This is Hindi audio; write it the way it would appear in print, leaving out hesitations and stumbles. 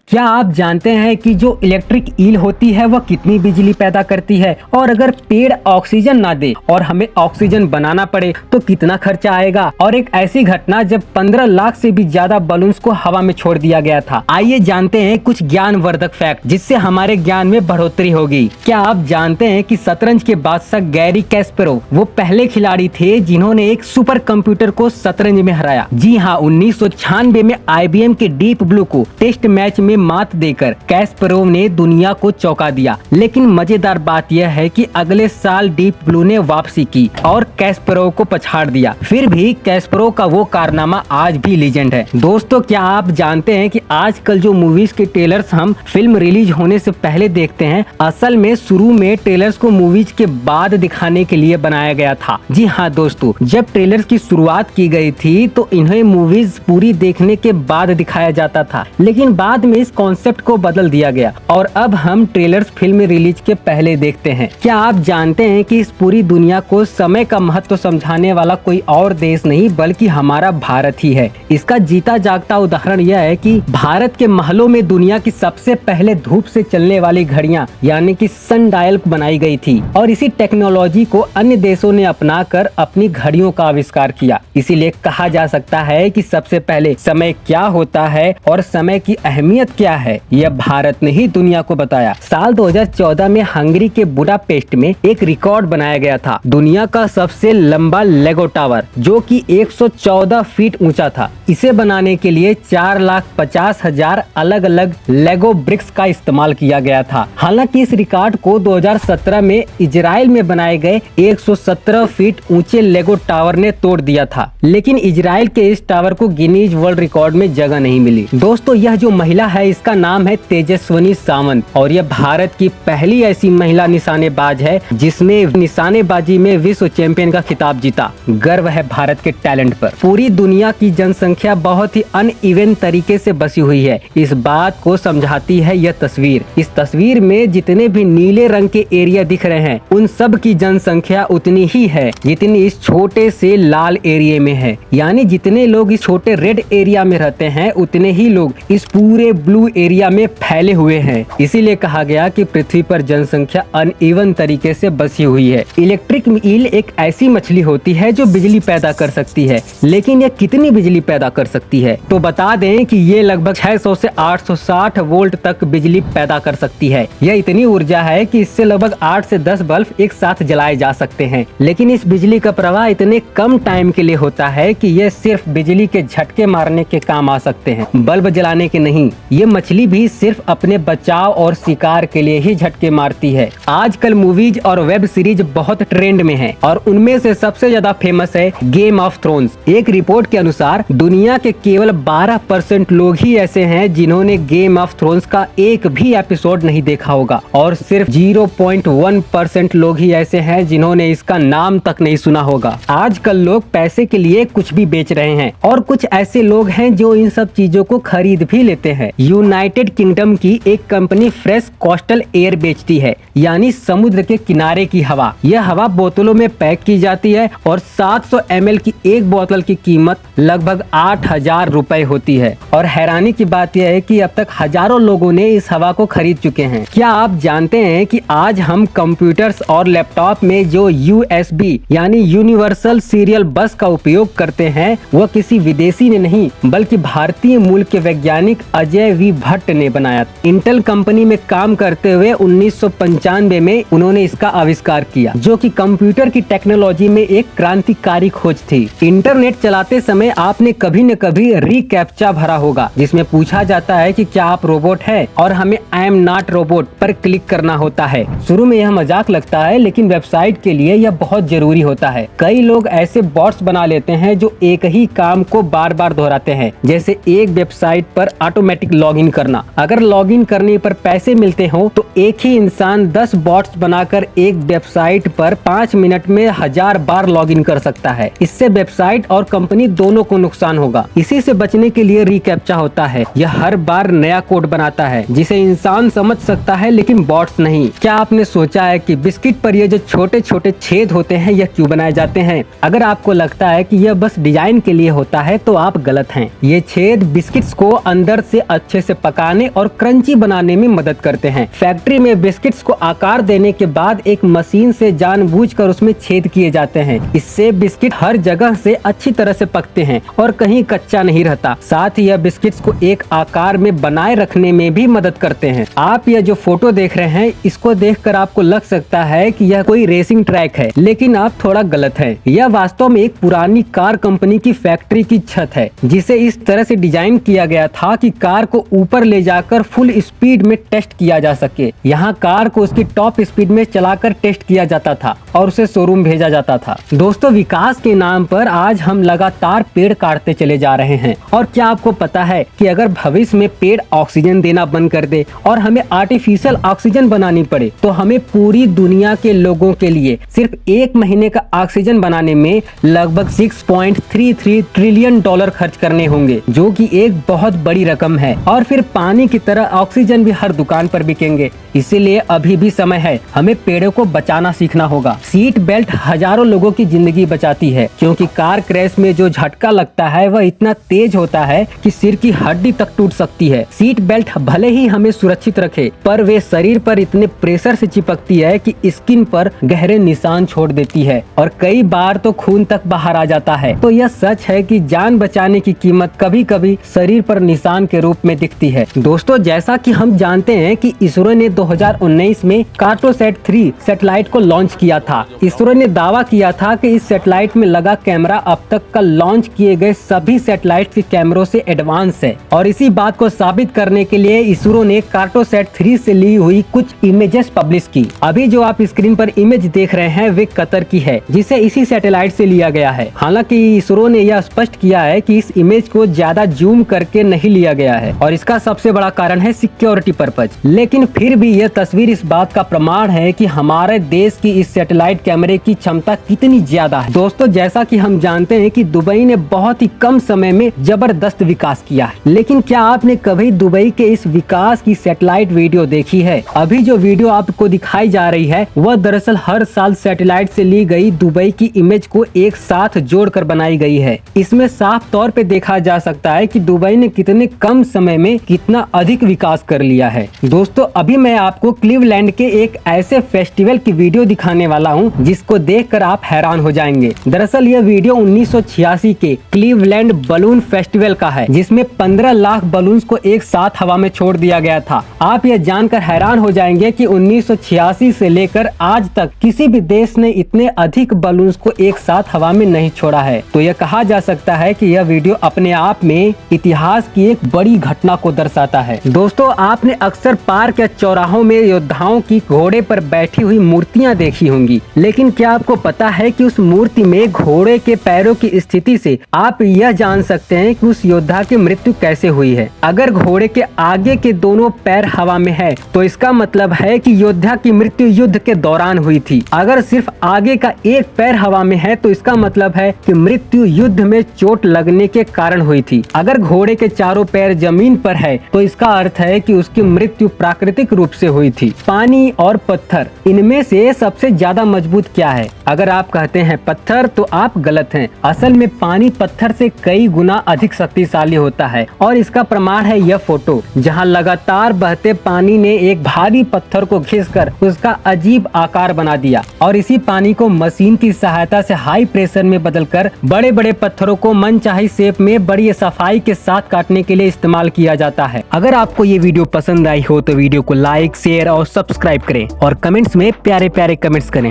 क्या आप जानते हैं कि जो इलेक्ट्रिक ईल होती है वह कितनी बिजली पैदा करती है, और अगर पेड़ ऑक्सीजन ना दे और हमें ऑक्सीजन बनाना पड़े तो कितना खर्चा आएगा। और एक ऐसी घटना जब 15 लाख से भी ज्यादा बलून्स को हवा में छोड़ दिया गया था। आइए जानते हैं कुछ ज्ञानवर्धक फैक्ट जिससे हमारे ज्ञान में बढ़ोतरी होगी। क्या आप जानते हैं कि शतरंज के बादशाह गैरी कैस्परोव वो पहले खिलाड़ी थे जिन्होंने एक सुपर कंप्यूटर को शतरंज में हराया। जी हाँ, 1996 में IBM के डीप ब्लू को टेस्ट मैच में मात देकर कैस्परोव ने दुनिया को चौंका दिया। लेकिन मजेदार बात यह है कि अगले साल डीप ब्लू ने वापसी की और कैस्परोव को पछाड़ दिया। फिर भी कैस्परोव का वो कारनामा आज भी लीजेंड है। दोस्तों, क्या आप जानते हैं कि आजकल जो मूवीज के ट्रेलर्स हम फिल्म रिलीज होने से पहले देखते हैं, असल में शुरू में ट्रेलर्स को मूवीज के बाद दिखाने के लिए बनाया गया था। जी हाँ दोस्तों, जब ट्रेलर्स की शुरुआत की गई थी तो इन्हें मूवीज पूरी देखने के बाद दिखाया जाता था, लेकिन बाद में इस कॉन्सेप्ट को बदल दिया गया और अब हम ट्रेलर्स फिल्म रिलीज के पहले देखते हैं। क्या आप जानते हैं कि इस पूरी दुनिया को समय का महत्व समझाने वाला कोई और देश नहीं बल्कि हमारा भारत ही है। इसका जीता जागता उदाहरण यह है कि भारत के महलों में दुनिया की सबसे पहले धूप से चलने वाली घड़ियां यानी कि सन डायल बनाई गई थी और इसी टेक्नोलॉजी को अन्य देशों ने अपनाकर अपनी घड़ियों का आविष्कार किया। इसीलिए कहा जा सकता है कि सबसे पहले समय क्या होता है और समय की अहमियत क्या है, यह भारत ने ही दुनिया को बताया। साल 2014 में हंगरी के बुडापेस्ट में एक रिकॉर्ड बनाया गया था, दुनिया का सबसे लंबा लेगो टावर जो कि 114 फीट ऊंचा था। इसे बनाने के लिए 4,50,000 अलग अलग लेगो ब्रिक्स का इस्तेमाल किया गया था। हालांकि इस रिकॉर्ड को 2017 में इजराइल में बनाए गए 117 फीट ऊंचे लेगो टावर ने तोड़ दिया था, लेकिन इजराइल के इस टावर को गिनीज वर्ल्ड रिकॉर्ड में जगह नहीं मिली। दोस्तों, यह जो महिला है इसका नाम है तेजस्विनी सावंत और यह भारत की पहली ऐसी महिला निशानेबाज है जिसने निशानेबाजी में विश्व चैंपियन का खिताब जीता। गर्व है भारत के टैलेंट पर। पूरी दुनिया की जनसंख्या बहुत ही अनइवन तरीके से बसी हुई है। इस बात को समझाती है यह तस्वीर। इस तस्वीर में जितने भी नीले रंग के एरिया दिख रहे हैं उन सब की जनसंख्या उतनी ही है जितनी इस छोटे से लाल एरिया में है। यानी जितने लोग इस छोटे रेड एरिया में रहते हैं उतने ही लोग इस पूरे ब्लू एरिया में फैले हुए हैं। इसीलिए कहा गया कि पृथ्वी पर जनसंख्या अनइवन तरीके से बसी हुई है। इलेक्ट्रिक ईल एक ऐसी मछली होती है जो बिजली पैदा कर सकती है, लेकिन यह कितनी बिजली पैदा कर सकती है तो बता दें कि ये लगभग 600 से 860 वोल्ट तक बिजली पैदा कर सकती है। यह इतनी ऊर्जा है कि इससे लगभग 8 से 10 बल्ब एक साथ जलाए जा सकते हैं। लेकिन इस बिजली का प्रवाह इतने कम टाइम के लिए होता है कि यह सिर्फ बिजली के झटके मारने के काम आ सकते हैं, बल्ब जलाने के नहीं। ये मछली भी सिर्फ अपने बचाव और शिकार के लिए ही झटके मारती है। आजकल मूवीज और वेब सीरीज बहुत ट्रेंड में है और उनमें से सबसे ज्यादा फेमस है गेम ऑफ थ्रोन्स। एक रिपोर्ट के अनुसार दुनिया के केवल 12% लोग ही ऐसे हैं जिन्होंने गेम ऑफ थ्रोन्स का एक भी एपिसोड नहीं देखा होगा और सिर्फ 0.1% लोग ही ऐसे हैं जिन्होंने इसका नाम तक नहीं सुना होगा। आजकल लोग पैसे के लिए कुछ भी बेच रहे हैं और कुछ ऐसे लोग हैं जो इन सब चीजों को खरीद भी लेते हैं। यूनाइटेड किंगडम की एक कंपनी फ्रेश कोस्टल एयर बेचती है, यानी समुद्र के किनारे की हवा। यह हवा बोतलों में पैक की जाती है और 700 ml की एक बोतल की कीमत लगभग 8,000 रुपए होती है। और हैरानी की बात यह है कि अब तक हजारों लोगों ने इस हवा को खरीद चुके हैं। क्या आप जानते हैं कि आज हम कंप्यूटर्स और लैपटॉप में जो USB यानी यूनिवर्सल सीरियल बस का उपयोग करते हैं वह किसी विदेशी ने नहीं बल्कि भारतीय मूल के वैज्ञानिक अजय V भट्ट ने बनाया। इंटेल कंपनी में काम करते हुए 1995 में उन्होंने इसका आविष्कार किया, जो कि कंप्यूटर की टेक्नोलॉजी में एक क्रांतिकारी खोज थी। इंटरनेट चलाते समय आपने कभी न कभी रीकैप्चा भरा होगा जिसमें पूछा जाता है कि क्या आप रोबोट है और हमें आई एम नॉट रोबोट पर क्लिक करना होता है। शुरू में यह मजाक लगता है लेकिन वेबसाइट के लिए यह बहुत जरूरी होता है। कई लोग ऐसे बॉट्स बना लेते हैं जो एक ही काम को बार बार दोहराते हैं, जैसे एक वेबसाइट पर ऑटोमेटिक लॉगिन करना। अगर लॉगिन करने पर पैसे मिलते हो तो एक ही इंसान 10 बॉट्स बनाकर एक वेबसाइट पर 5 मिनट में 1000 बार लॉगिन कर सकता है। इससे वेबसाइट और कंपनी दोनों को नुकसान होगा। इसी से बचने के लिए रीकैप्चा होता है। यह हर बार नया कोड बनाता है जिसे इंसान समझ सकता है लेकिन बॉट्स नहीं। क्या आपने सोचा है कि बिस्किट पर ये जो छोटे छोटे छेद होते हैं यह क्यों बनाए जाते हैं? अगर आपको लगता है कि यह बस डिजाइन के लिए होता है तो आप गलत हैं। ये छेद बिस्किट्स को अंदर से अच्छे अच्छे से पकाने और क्रंची बनाने में मदद करते हैं। फैक्ट्री में बिस्किट्स को आकार देने के बाद एक मशीन से जानबूझकर उसमें छेद किए जाते हैं। इससे बिस्किट हर जगह से अच्छी तरह से पकते हैं और कहीं कच्चा नहीं रहता। साथ ही यह बिस्किट्स को एक आकार में बनाए रखने में भी मदद करते हैं। आप यह जो फोटो देख रहे हैं, इसको देखकर आपको लग सकता है कि यह कोई रेसिंग ट्रैक है, लेकिन आप थोड़ा गलत है। यह वास्तव में एक पुरानी कार कंपनी की फैक्ट्री की छत है, जिसे इस तरह से डिजाइन किया गया था कि कार को ऊपर ले जाकर फुल स्पीड में टेस्ट किया जा सके। यहाँ कार को उसकी टॉप स्पीड में चलाकर टेस्ट किया जाता था और उसे शोरूम भेजा जाता था। दोस्तों, विकास के नाम पर आज हम लगातार पेड़ काटते चले जा रहे हैं। और क्या आपको पता है कि अगर भविष्य में पेड़ ऑक्सीजन देना बंद कर दे और हमें आर्टिफिशियल ऑक्सीजन बनानी पड़े, तो हमें पूरी दुनिया के लोगों के लिए सिर्फ 1 महीने का ऑक्सीजन बनाने में लगभग $6.33 ट्रिलियन खर्च करने होंगे, जो कि एक बहुत बड़ी रकम है। और फिर पानी की तरह ऑक्सीजन भी हर दुकान पर बिकेंगे। इसीलिए अभी भी समय है, हमें पेड़ों को बचाना सीखना होगा। सीट बेल्ट हजारों लोगों की जिंदगी बचाती है, क्योंकि कार क्रैश में जो झटका लगता है वह इतना तेज होता है कि सिर की हड्डी तक टूट सकती है। सीट बेल्ट भले ही हमें सुरक्षित रखे, पर वे शरीर पर इतने प्रेशर से चिपकती है कि स्किन पर गहरे निशान छोड़ देती है और कई बार तो खून तक बाहर आ जाता है। तो यह सच है कि जान बचाने की कीमत कभी कभी शरीर पर निशान के रूप में दिखती है। दोस्तों, जैसा कि हम जानते हैं कि इसरो ने 2019 में कार्टोसैट 3 सैटेलाइट को लॉन्च किया था। इसरो ने दावा किया था कि इस सैटेलाइट में लगा कैमरा अब तक का लॉन्च किए गए सभी सैटेलाइट के कैमरों से एडवांस है। और इसी बात को साबित करने के लिए इसरो ने कार्टोसैट 3 से ली हुई कुछ इमेजेस पब्लिश की। अभी जो आप स्क्रीन पर इमेज देख रहे हैं वे कतर की है, जिसे इसी सैटेलाइट से लिया गया है। हालांकि इसरो ने यह स्पष्ट किया है कि इस इमेज को ज्यादा जूम करके नहीं लिया गया है और इसका सबसे बड़ा कारण है सिक्योरिटी पर्पज। लेकिन फिर भी यह तस्वीर इस बात का प्रमाण है कि हमारे देश की इस सैटेलाइट कैमरे की क्षमता कितनी ज्यादा है। दोस्तों, जैसा कि हम जानते हैं कि दुबई ने बहुत ही कम समय में जबरदस्त विकास किया है, लेकिन क्या आपने कभी दुबई के इस विकास की सैटेलाइट वीडियो देखी है? अभी जो वीडियो आपको दिखाई जा रही है वह दरअसल हर साल सैटेलाइट से ली गई दुबई की इमेज को एक साथ जोड़कर बनाई गई है। इसमें साफ तौर पे देखा जा सकता है कि दुबई ने कितने कम समय में कितना अधिक विकास कर लिया है। दोस्तों, अभी मैं आपको क्लीवलैंड के एक ऐसे फेस्टिवल की वीडियो दिखाने वाला हूं जिसको देखकर आप हैरान हो जाएंगे। दरअसल यह वीडियो 1986 के क्लीवलैंड बलून फेस्टिवल का है, जिसमें 15 लाख बलून्स को एक साथ हवा में छोड़ दिया गया था। आप यह जानकर हैरान हो जाएंगे कि 1986 से लेकर आज तक किसी भी देश ने इतने अधिक बलून्स को एक साथ हवा में नहीं छोड़ा है। तो यह कहा जा सकता है कि यह वीडियो अपने आप में इतिहास की एक बड़ी घटना को दर्शाता है। दोस्तों, आपने अक्सर पार्क या चौराहों में योद्धाओं की घोड़े पर बैठी हुई मूर्तियां देखी होंगी, लेकिन क्या आपको पता है कि उस मूर्ति में घोड़े के पैरों की स्थिति से आप यह जान सकते हैं कि उस योद्धा की मृत्यु कैसे हुई है? अगर घोड़े के आगे के दोनों पैर हवा में है तो इसका मतलब है कि योद्धा की मृत्यु युद्ध के दौरान हुई थी। अगर सिर्फ आगे का एक पैर हवा में है तो इसका मतलब है कि मृत्यु युद्ध में चोट लगने के कारण हुई थी। अगर घोड़े के चारों पैर जमीन पर है तो इसका अर्थ है कि उसकी मृत्यु प्राकृतिक रूप से हुई थी। पानी और पत्थर, इनमें से सबसे ज्यादा मजबूत क्या है? अगर आप कहते हैं पत्थर तो आप गलत हैं। असल में पानी पत्थर से कई गुना अधिक शक्तिशाली होता है और इसका प्रमाण है यह फोटो, जहां लगातार बहते पानी ने एक भारी पत्थर को खींचकर उसका अजीब आकार बना दिया और इसी पानी को मशीन की सहायता से हाई प्रेशर में बदलकर बड़े बड़े पत्थरों को मनचाही शेप में बड़ी सफाई के साथ काटने के लिए इस्तेमाल किया जाता है। अगर आपको ये वीडियो पसंद आई हो तो वीडियो को लाइक, शेयर और सब्सक्राइब करें और कमेंट्स में प्यारे प्यारे कमेंट्स करें।